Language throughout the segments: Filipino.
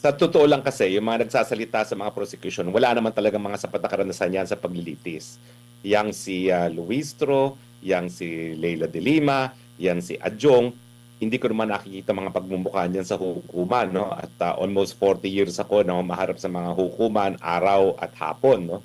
Sa totoo lang kasi, yung mga nagsasalita sa mga prosecution, wala naman talagang mga sapat na karanasan yan sa paglilitis. Yang si Luistro, yang si Leila de Lima, yang si Adjong, hindi ko naman nakikita mga pagmumukha niyan sa hukuman. No? At almost 40 years ako na maharap sa mga hukuman, araw at hapon. No?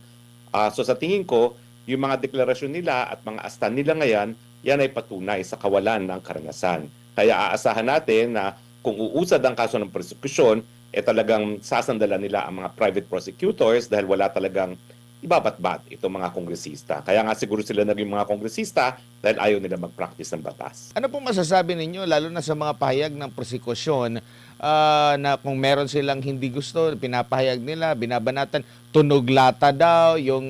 So sa tingin ko, yung mga deklarasyon nila at mga asta nila ngayon, yan ay patunay sa kawalan ng karanasan. Kaya aasahan natin na kung uusad ang kaso ng prosekusyon, talagang sasandalan nila ang mga private prosecutors dahil wala talagang ibabatbat itong mga kongresista. Kaya nga siguro sila naging mga kongresista dahil ayaw nila mag-practice ng batas. Ano pong masasabi ninyo, lalo na sa mga pahayag ng prosekusyon, na kung meron silang hindi gusto, pinapahayag nila, binabanatan, tunog lata daw, yung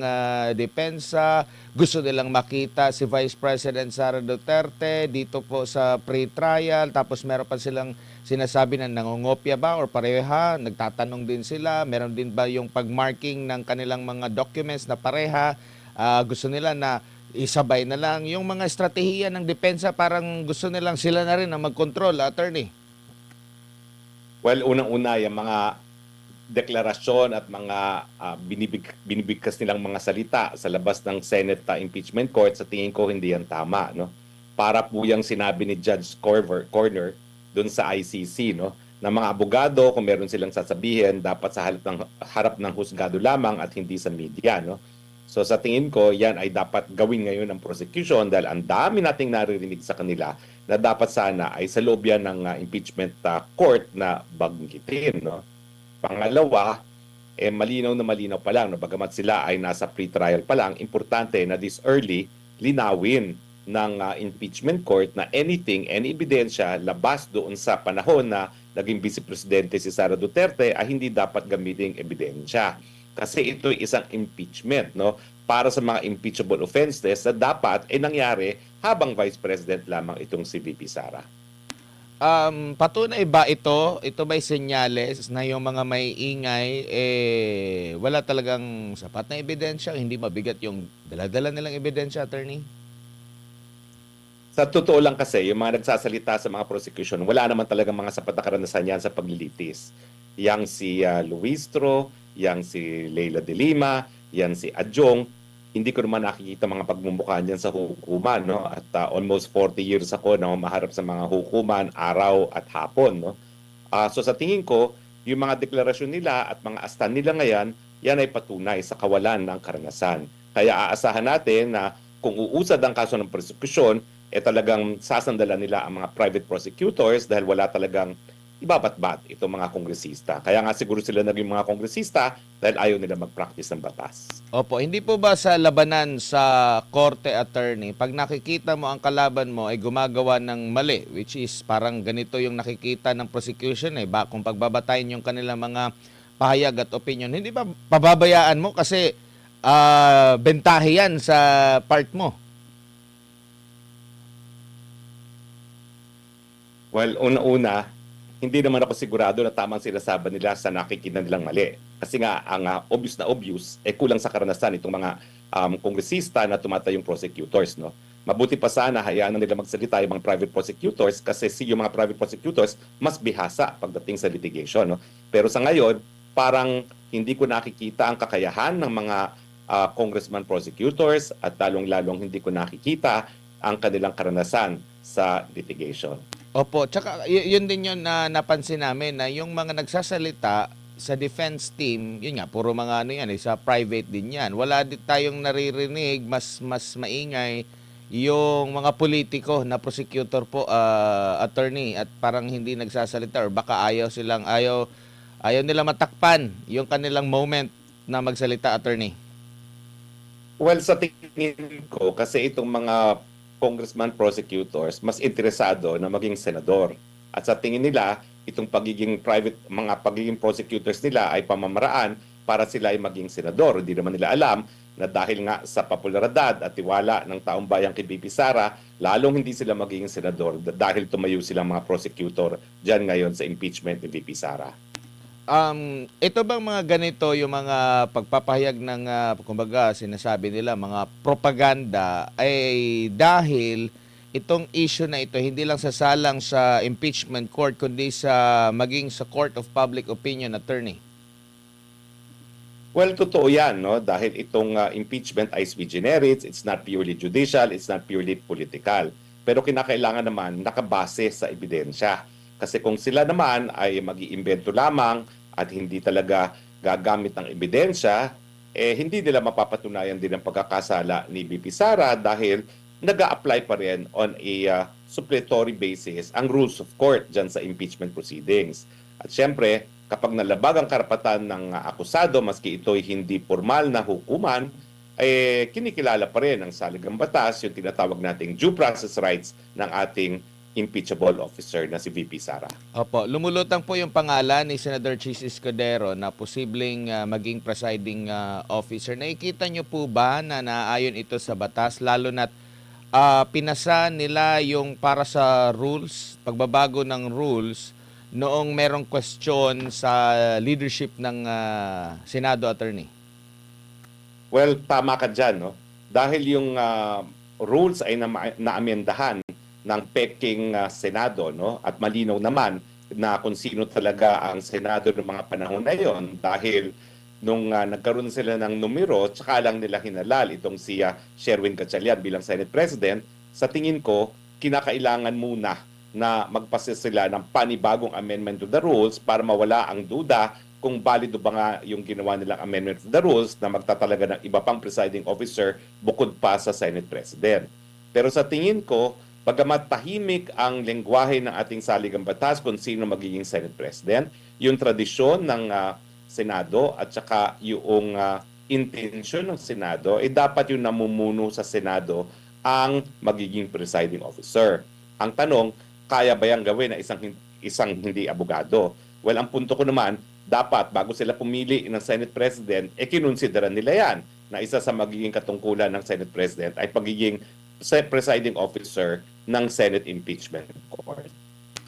depensa, gusto nilang makita si Vice President Sara Duterte dito po sa pre-trial, tapos meron pa silang sinasabi na nangungopia ba or pareha, nagtatanong din sila, meron din ba yung pagmarking ng kanilang mga documents na pareha, gusto nila na isabay na lang yung mga estratehiya ng depensa, parang gusto nilang sila na rin ang mag-control, attorney. Well, unang-una, yung mga deklarasyon at mga binibigkas nilang mga salita sa labas ng Senate Impeachment Court, sa tingin ko hindi yan tama. No? Para po yung sinabi ni Judge Corner doon sa ICC, no? na mga abogado, kung meron silang sasabihin, dapat sa harap ng husgado lamang at hindi sa media. No? So sa tingin ko, yan ay dapat gawin ngayon ng prosecution dahil ang dami nating naririnig sa kanila na dapat sana ay sa loob yan ng impeachment court na banggitin. No? Pangalawa, malinaw na malinaw pa lang na bagamat sila ay nasa pre-trial pa lang, importante na this early linawin ng impeachment court na any ebidensya labas doon sa panahon na naging Vice Presidente si Sara Duterte ay hindi dapat gamiting ebidensya. Kasi ito ay isang impeachment, no? Para sa mga impeachable offenses na dapat nangyari habang Vice President lamang itong si VP Sara. Patunay ba ito? Ito ba'y senyales na yung mga may ingay, wala talagang sapat na ebidensya, hindi mabigat yung dala-dala nilang ebidensya, attorney? Sa totoo lang kasi, yung mga nagsasalita sa mga prosecution, wala naman talagang mga sapat na karanasan yan sa paglilitis. Yang si Luistro, yang si Leila de Lima, yang si Adjong, hindi ko naman nakikita mga pagmumukha niyan sa hukuman. No? At almost 40 years ako na maharap sa mga hukuman, araw at hapon. No? So sa tingin ko, yung mga deklarasyon nila at mga asta nila ngayon, yan ay patunay sa kawalan ng karanasan. Kaya aasahan natin na kung uusad ang kaso ng prosekusyon, talagang sasandalan nila ang mga private prosecutors dahil wala talagang ibabatbat itong mga kongresista. Kaya nga siguro sila naging mga kongresista dahil ayaw nila mag-practice ng batas. Opo, hindi po ba sa labanan sa korte, attorney, pag nakikita mo ang kalaban mo ay gumagawa ng mali, which is parang ganito yung nakikita ng prosecution, kung pagbabatayin yung kanilang mga pahayag at opinion, hindi ba pababayaan mo kasi bentahe yan sa part mo? Well, una-una, hindi naman ako sigurado na tamang sinasabi nila sa nakikita nilang mali. Kasi nga, ang obvious na obvious, kulang sa karanasan itong mga kongresista na tumatayong prosecutors. No? Mabuti pa sana, hayaan na nila magsalita yung mga private prosecutors kasi yung mga private prosecutors mas bihasa pagdating sa litigation. No? Pero sa ngayon, parang hindi ko nakikita ang kakayahan ng mga congressman prosecutors at lalong-lalong hindi ko nakikita ang kanilang karanasan sa litigation. Opo, tsaka yun din yun na napansin namin na yung mga nagsasalita sa defense team, yun nga, puro mga ano yan, sa private din yan. Wala din tayong naririnig, mas maingay yung mga politiko na prosecutor po, attorney, at parang hindi nagsasalita or baka ayaw nila matakpan yung kanilang moment na magsalita, attorney. Well, sa tingin ko, kasi itong mga congressman prosecutors mas interesado na maging senador. At sa tingin nila, itong mga pagiging prosecutors nila ay pamamaraan para sila ay maging senador. Hindi naman nila alam na dahil nga sa popularidad at tiwala ng taong bayan kay BP Sara, lalong hindi sila magiging senador dahil tumayo silang mga prosecutor dyan ngayon sa impeachment ni BP Sara. Ito bang mga ganito yung mga pagpapahayag ng kumbaga sinasabi nila mga propaganda ay dahil itong issue na ito hindi lang sasalang sa impeachment court kundi sa maging sa court of public opinion, attorney? Well, totoo yan, no? Dahil itong impeachment ay sui generis, it's not purely judicial, it's not purely political. Pero kinakailangan naman nakabase sa ebidensya. Kasi kung sila naman ay mag-iimbento lamang at hindi talaga gagamit ng ebidensya, hindi nila mapapatunayan din ang pagkakasala ni BP Sara dahil nag-a-apply pa rin on a suppletory basis ang rules of court dyan sa impeachment proceedings. At syempre, kapag nalabag ang karapatan ng akusado, maski ito'y hindi formal na hukuman, kinikilala pa rin ng saligang batas yung tinatawag nating due process rights ng ating impeachable officer na si VP Sara. Opo, lumulutang po yung pangalan ni Senator Chis Escudero na posibleng maging presiding officer. Nakikita nyo po ba na naayon ito sa batas, lalo na't pinasa nila yung para sa rules, pagbabago ng rules, noong merong question sa leadership ng Senado, attorney? Well, tama ka dyan, no? Dahil yung rules ay naamendahan ng peking Senado, no? At malinaw naman na kung sino talaga ang Senado ng mga panahon na yon dahil nung nagkaroon sila ng numero, tsaka lang nila hinalal itong si Sherwin Gatchalian bilang Senate President, sa tingin ko, kinakailangan muna na magpasa sila ng panibagong amendment to the rules para mawala ang duda kung balido ba nga yung ginawa nilang amendment to the rules na magtatalaga ng iba pang presiding officer bukod pa sa Senate President. Pero sa tingin ko, bagamat tahimik ang lengguwahe ng ating saligang batas kung sino magiging Senate President, yung tradisyon ng Senado at saka yung intensyon ng Senado, dapat yung namumuno sa Senado ang magiging presiding officer. Ang tanong, kaya ba yang gawin na isang hindi abogado? Well, ang punto ko naman, dapat bago sila pumili ng Senate President, kinonsideran nila yan na isa sa magiging katungkulan ng Senate President ay pagiging presiding officer ng Senate Impeachment Court.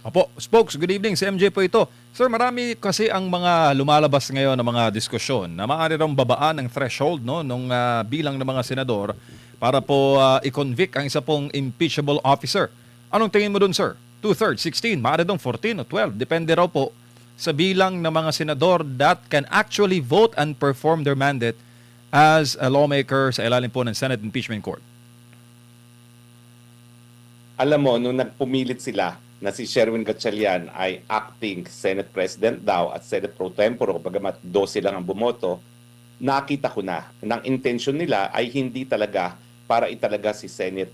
Apo, Spokes, good evening. Si MJ po ito. Sir, marami kasi ang mga lumalabas ngayon ng mga diskusyon na maaari rong babaan ng threshold nung bilang ng mga senador para po i-convict ang isa pong impeachable officer. Anong tingin mo dun, sir? 2/3, 16, maaari dong 14 o 12. Depende raw po sa bilang ng mga senador that can actually vote and perform their mandate as a lawmaker sa ilalim po ng Senate Impeachment Court. Alam mo, nung nagpumilit sila na si Sherwin Gatchalian ay acting Senate President daw at Senate Pro Tempore, bagamat 12 lang ang bumoto, nakita ko na ng intention nila ay hindi talaga para italaga si Senate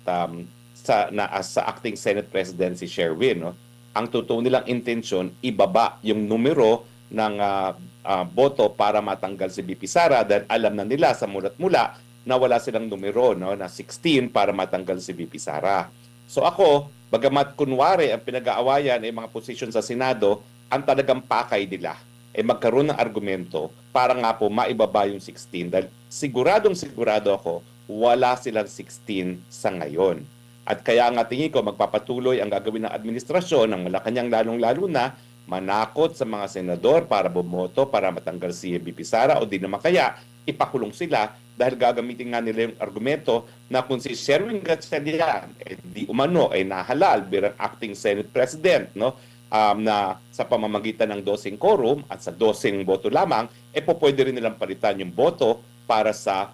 sa acting Senate President si Sherwin. No? Ang totoo nilang intention, ibaba yung numero ng boto para matanggal si BP Sara dahil alam na nila sa mulat-mula na wala silang numero, no, na 16 para matanggal si BP Sara. So ako, bagamat kunwari ang pinag-aawayan ay mga posisyon sa Senado, ang talagang pakay nila ay magkaroon ng argumento para nga po maibaba yung 16 dahil sigurado ako wala silang 16 sa ngayon. At kaya nga tingin ko magpapatuloy ang gagawin ng administrasyon ng Malacanang lalong-lalo na manakot sa mga senador para bumoto para matanggal si BP Sara o di naman kaya ipakulong sila dahil gagamitin nga nila yung argumento na kung si Sherwin Gatchalian di umano ay nahalal bilang acting Senate President, no? Na sa pamamagitan ng 12 quorum at sa 12 boto lamang, pwede rin nilang palitan yung boto para sa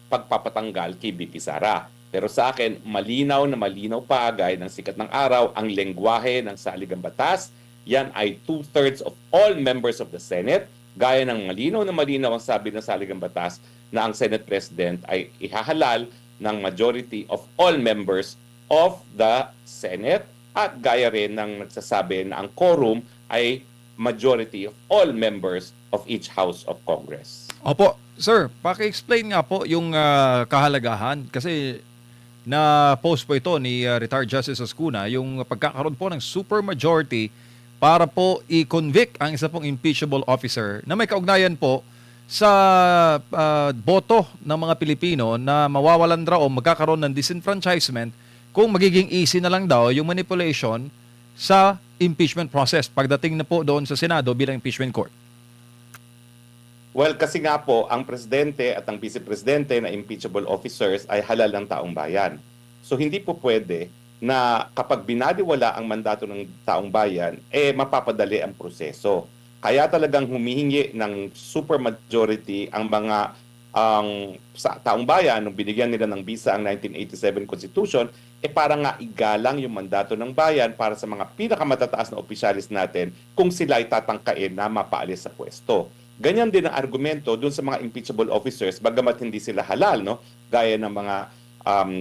pagpapatanggal kay BP Sara. Pero sa akin, malinaw na malinaw pa gaya ng sikat ng araw ang lengguwahe ng saligang batas. Yan ay 2/3 of all members of the Senate. Gaya ng malinaw na malinaw ang sabi ng saligang batas na ang Senate President ay ihahalal ng majority of all members of the Senate at gaya rin ng nagsasabi na ang quorum ay majority of all members of each House of Congress. Opo, sir, paki-explain nga po yung kahalagahan kasi na-post po ito ni retired Justice Oscuna yung pagkakaroon po ng supermajority para po i-convict ang isa pong impeachable officer na may kaugnayan po sa boto ng mga Pilipino na mawawalan raw o magkakaroon ng disenfranchisement kung magiging easy na lang daw yung manipulation sa impeachment process pagdating na po doon sa Senado bilang impeachment court. Well, kasi nga po, ang presidente at ang vice-presidente na impeachable officers ay halal ng taong bayan. So hindi po pwede na kapag binaliwala ang mandato ng taong bayan, mapapadali ang proseso. Kaya talagang humihingi ng supermajority sa taong bayan nung binigyan nila ng bisa ang 1987 Constitution, para nga igalang yung mandato ng bayan para sa mga pinakamatataas na opisyalis natin kung sila ay tatangkain na mapaalis sa pwesto. Ganyan din ang argumento dun sa mga impeachable officers, bagamat hindi sila halal, no? Gaya ng mga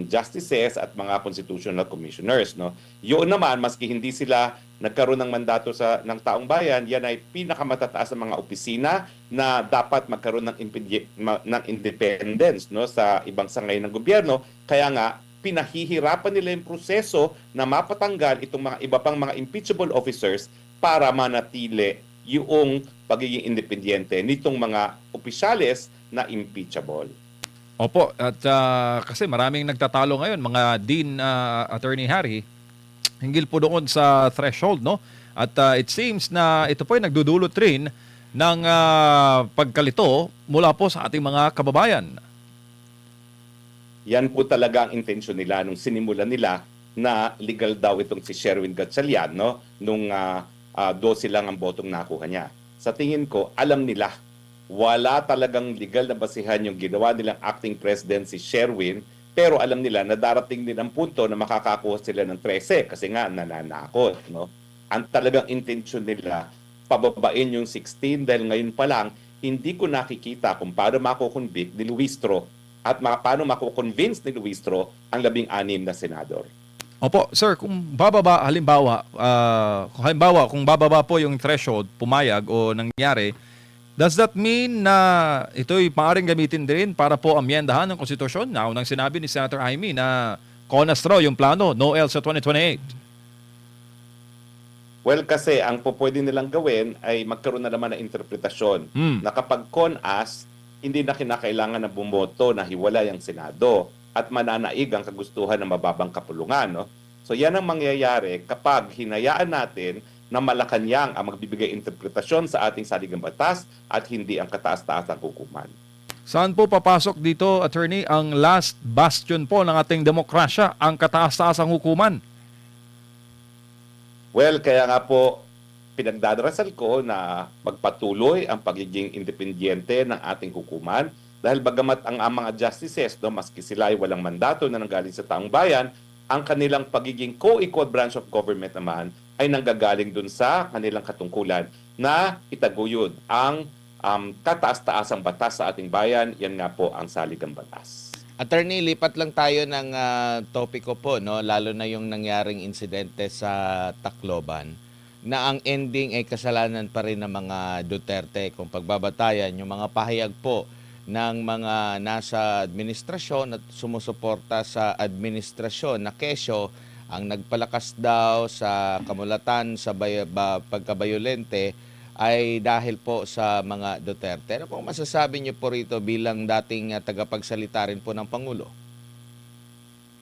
justices at mga constitutional commissioners, no? Yun naman, maski hindi sila nagkaroon ng mandato ng taong bayan, yan ay pinakamatataas na mga opisina na dapat magkaroon ng independence, no, sa ibang sangay ng gobyerno. Kaya nga pinahihirapan nila yung proseso na mapatanggal itong mga iba pang mga impeachable officers para manatili yung pagiging independyente nitong mga opisyales na impeachable. Opo, at kasi maraming nagtatalo ngayon, mga Dean, Attorney Harry, hinggil po doon sa threshold, no? At it seems na ito po ay nagdudulot rin ng pagkalito mula po sa ating mga kababayan. Yan po talaga ang intensyon nila nung sinimulan nila na legal daw itong si Sherwin Gatchalian, no? Nung 12 lang ang botong nakuha niya. Sa tingin ko, alam nila wala talagang legal na basihan yung ginawa nilang acting president si Sherwin, pero alam nila na darating din ang punto na makakakuha sila ng 13 kasi nga nananakot, no? Ang talagang intention nila, pababain yung 16 dahil ngayon pa lang, hindi ko nakikita kung paano mako-convict ni Luistro at paano mako-convince ni Luistro ang 16 na senador. Opo, sir, kung bababa, halimbawa, kung bababa po yung threshold, pumayag o nangyari, does that mean na ito'y maaaring gamitin din para po amyendahan ng konstitusyon? Naunang sinabi ni Senator Jaime na Conastro yung plano, no else sa 2028. Well, kasi ang pwede nilang gawin ay magkaroon na naman ng interpretasyon na kapag CONAS, hindi na kinakailangan na bumoto na hiwalay ang Senado at mananaig ang kagustuhan ng mababang kapulungan, no? So yan ang mangyayari kapag hinayaan natin na Malacanang ang magbibigay interpretasyon sa ating saligang batas at hindi ang kataas-taasang hukuman. Saan po papasok dito, Attorney, ang last bastion po ng ating demokrasya, ang kataas-taasang hukuman? Well, kaya nga po, pinagdadarasal ko na magpatuloy ang pagiging independyente ng ating hukuman dahil bagamat ang mga justices, no, maski sila ay walang mandato na nanggaling sa taong bayan, ang kanilang pagiging co-equal branch of government naman ay nanggagaling dun sa kanilang katungkulan na itaguyod ang kataas-taasang batas sa ating bayan. Yan nga po ang saligang batas. Attorney, lipat lang tayo ng topiko po, no? Lalo na yung nangyaring insidente sa Tacloban na ang ending ay kasalanan pa rin ng mga Duterte kung pagbabatayan yung mga pahayag po ng mga nasa administrasyon at sumusuporta sa administrasyon na kesyo ang nagpalakas daw sa kamulatan sa pagkabayolente ay dahil po sa mga Duterte. Ano pong masasabi niyo po rito bilang dating tagapagsalita rin po ng Pangulo?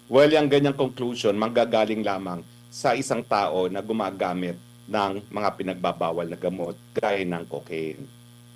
Well, yung ganyang conclusion manggagaling lamang sa isang tao na gumagamit ng mga pinagbabawal na gamot gaya ng cocaine.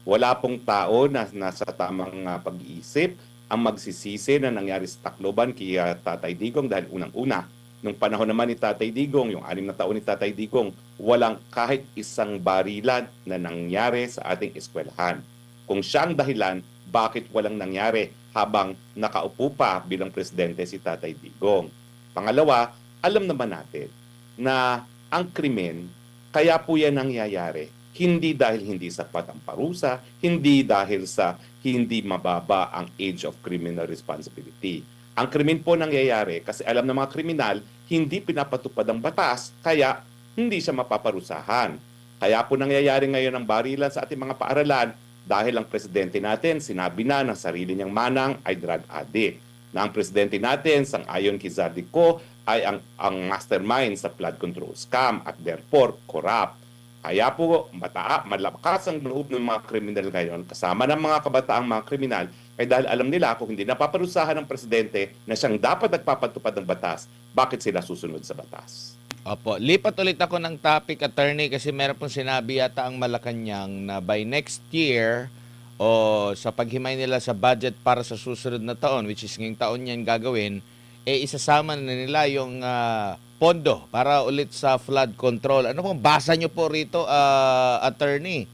Wala pong tao na nasa tamang pag-iisip ang magsisisi na nangyari sa Tacloban kay Tatay Digong dahil unang-una, nung panahon naman ni Tatay Digong, yung 6 na taon ni Tatay Digong, walang kahit isang barilan na nangyari sa ating eskwelahan. Kung siya ang dahilan, bakit walang nangyari habang nakaupo pa bilang presidente si Tatay Digong? Pangalawa, alam naman natin na ang krimen, kaya po yan nangyayari. Hindi dahil hindi sapat ang parusa, hindi dahil sa hindi mababa ang age of criminal responsibility. Ang krimen po nangyayari kasi alam ng mga kriminal, hindi pinapatupad ang batas, kaya hindi siya mapaparusahan. Kaya po nangyayari ngayon ang barilan sa ating mga paaralan dahil ang presidente natin sinabi na ng sarili niyang manang ay drug addict. Na ang presidente natin, sang-ayon kay Zaldico, ay ang mastermind sa flood control scam at therefore corrupt. Kaya po malakas ang loob ng mga kriminal ngayon kasama ng mga kabataang mga kriminal ay dahil alam nila kung hindi napaparusahan ng presidente na siyang dapat nagpapatupad ng batas, bakit sila susunod sa batas? Opo, lipat ulit ako ng topic, Attorney, kasi meron pong sinabi yata ang Malacanang na by next year o sa paghimay nila sa budget para sa susunod na taon, which is ngayong taon yan gagawin, isasama na nila yung pondo para ulit sa flood control. Ano pong basa nyo po rito, attorney?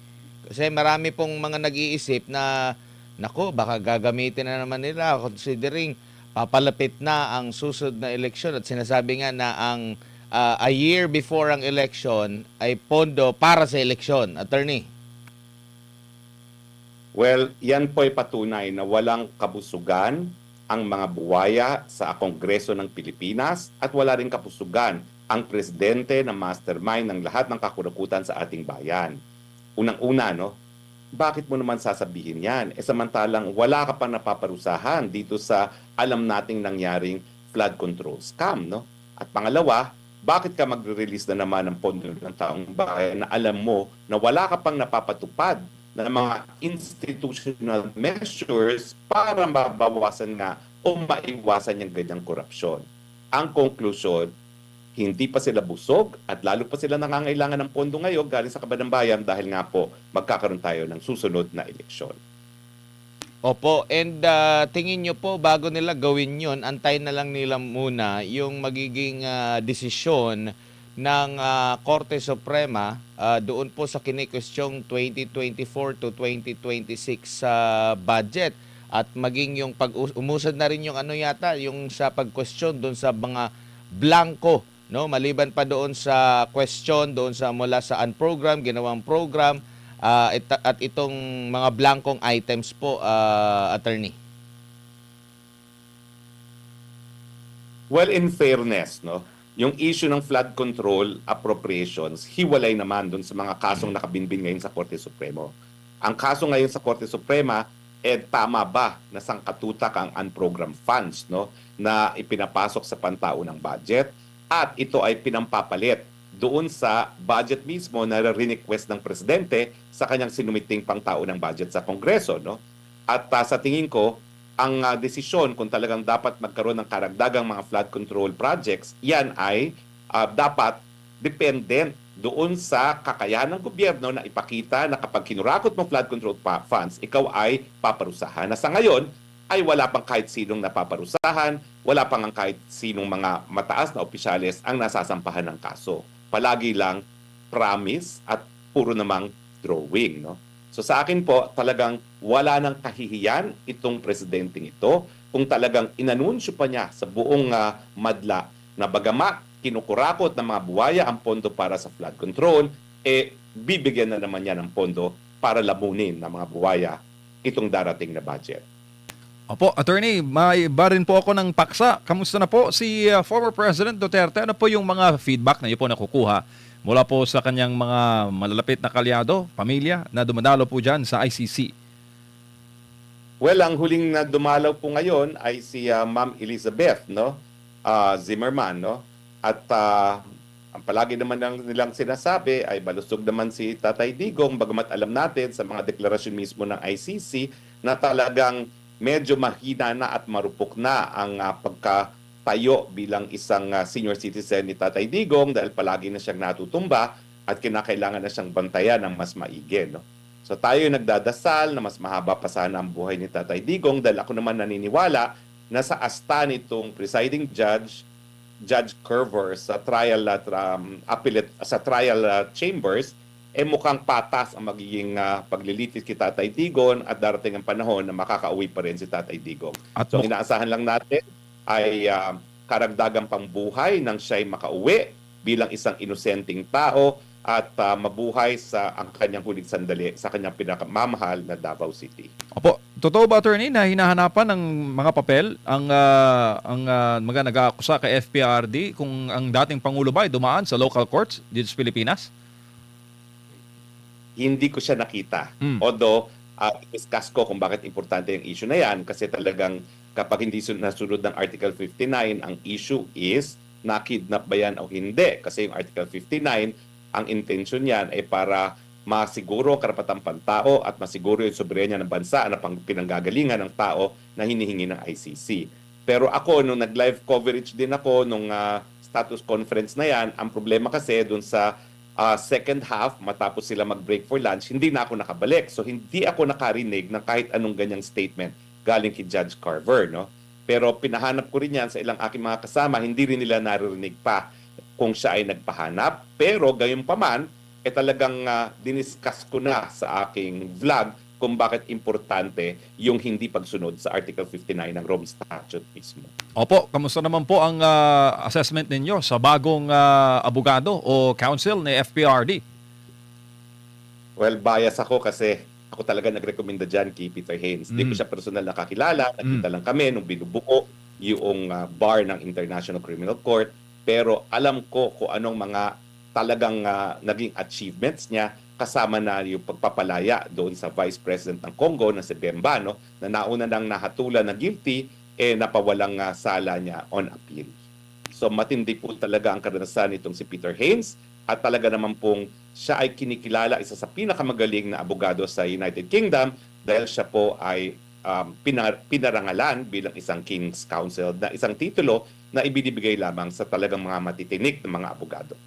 Kasi marami pong mga nag-iisip na, nako, baka gagamitin na naman nila considering papalapit na ang susunod na eleksyon at sinasabi nga na ang a year before ang election ay pondo para sa eleksyon. Attorney? Well, yan po ay patunay na walang kabusugan ang mga buwaya sa Kongreso ng Pilipinas at wala rin kabusugan ang presidente na mastermind ng lahat ng kakurakutan sa ating bayan. Unang-una, no, bakit mo naman sasabihin yan? Samantalang wala ka pa napaparusahan dito sa alam nating nangyaring flood control scam, no? At pangalawa, bakit ka magre-release na naman ng pondo ng taong bayan na alam mo na wala ka pang napapatupad na mga institutional measures para mabawasan nga o maiwasan yung ganyang korupsyon. Ang konklusyon, hindi pa sila busog at lalo pa sila nangangailangan ng pondo ngayon galing sa kaban ng bayan dahil nga po magkakaroon tayo ng susunod na eleksyon. Opo, and tingin nyo po bago nila gawin yun, antay na lang nila muna yung magiging desisyon ng Korte Suprema doon po sa kinikwestyong 2024 to 2026 budget at maging yung umusad na rin yung ano yata yung sa pag-question doon sa mga blanco, no, maliban pa doon sa question doon sa mula sa unprogram ginawang program at itong mga blankong items po, attorney. Well, in fairness, no, yung issue ng flood control appropriations, hiwalay naman doon sa mga kasong nakabinbin ngayon sa Korte Supremo. Ang kaso ngayon sa Korte Suprema, tama ba na sangkatutak ang unprogrammed funds, no, na ipinapasok sa pantaunang budget at ito ay pinampapalit doon sa budget mismo na re-request ng presidente sa kanyang sinumiting pangtaunang budget sa Kongreso, no? At sa tingin ko, ang desisyon kung talagang dapat magkaroon ng karagdagang mga flood control projects, yan ay dapat dependent doon sa kakayahan ng gobyerno na ipakita na kapag kinurakot mo flood control funds, ikaw ay paparusahan. Na sa ngayon, ay wala pang kahit sinong napaparusahan, wala pang ang kahit sinong mga mataas na opisyales ang nasasampahan ng kaso. Palagi lang promise at puro namang drawing, no? So sa akin po, talagang wala nang kahihiyan itong presidenteng ito kung talagang inanunsyo pa niya sa buong madla na bagamat kinukurakot ng mga buwaya ang pondo para sa flood control, bibigyan na naman niya ng pondo para lamunin ng mga buwaya itong darating na budget. Opo, attorney, may iba rin po ako ng paksa. Kamusta na po si former President Duterte? Ano po yung mga feedback na iyo po nakukuha mula po sa kanyang mga malalapit na kalyado, pamilya na dumadalo po dyan sa ICC? Well, ang huling na dumalaw po ngayon ay si Ma'am Elizabeth, no? Zimmerman, no? At ang palagi naman nilang sinasabi ay balusog naman si Tatay Digong, bagamat alam natin sa mga deklarasyon mismo ng ICC na talagang medyo mahina na at marupok na ang pagkatayo bilang isang senior citizen ni Tatay Digong dahil palagi na siyang natutumba at kinakailangan na siyang bantayan ng mas maigi, no? So tayo nagdadasal na mas mahaba pa sana ang buhay ni Tatay Digong dahil ako naman naniniwala na sa asta nitong presiding judge, Judge Curver sa trial chambers, mukhang patas ang magiging paglilitis kay Tatay Digong at darating ang panahon na makakauwi pa rin si Tatay Digong. So inaasahan lang natin ay karagdagang pambuhay nang siya'y makauwi bilang isang inosenteng tao at mabuhay sa ang kanyang huling sandali sa kanyang pinakamamahal na Davao City. Opo, totoo ba, attorney, na hinahanapan ng mga papel ang mga nag-aakusa kay FPRD kung ang dating Pangulo ba ay dumaan sa local courts dito sa Pilipinas? Hindi ko siya nakita. Although, discuss ko kung bakit importante yung issue na yan kasi talagang kapag hindi nasunod ng Article 59, ang issue is na-kidnap ba yan o hindi. Kasi yung Article 59, ang intention niyan ay para masiguro karapatang pantao at masiguro yung soberenya ng bansa na pinanggagalingan ng tao na hinihingi ng ICC. Pero ako, nung nag-live coverage din ako nung status conference na yan, ang problema kasi dun sa second half, matapos sila mag-break for lunch, hindi na ako nakabalik. So hindi ako nakarinig ng kahit anong ganyang statement galing kay Judge Carver, no? Pero pinahanap ko rin yan sa ilang aking mga kasama, hindi rin nila naririnig pa. kung siya ay nagpahanap. Pero gayunpaman, talagang diniscuss ko na sa aking vlog kung bakit importante yung hindi pagsunod sa Article 59 ng Rome Statute mismo. Opo, kamusta naman po ang assessment ninyo sa bagong abogado o counsel ni FPRD? Well, bias ako kasi ako talaga nagrekomenda dyan kay Peter Haynes. Hindi ko siya personal nakakilala. Nakita lang kami nung binubuo yung bar ng International Criminal Court. Pero alam ko kung anong mga talagang naging achievements niya, kasama na yung pagpapalaya doon sa Vice President ng Congo na si Bemba, no, na nauna nang nahatulan na guilty, napawalang sala niya on appeal. So matindi po talaga ang karanasan nitong si Peter Haynes at talaga naman pong siya ay kinikilala isa sa pinakamagaling na abogado sa United Kingdom dahil siya po ay pinarangalan bilang isang King's Counsel na isang titulo na ibinibigay lamang sa talagang mga matitinik na mga abogado.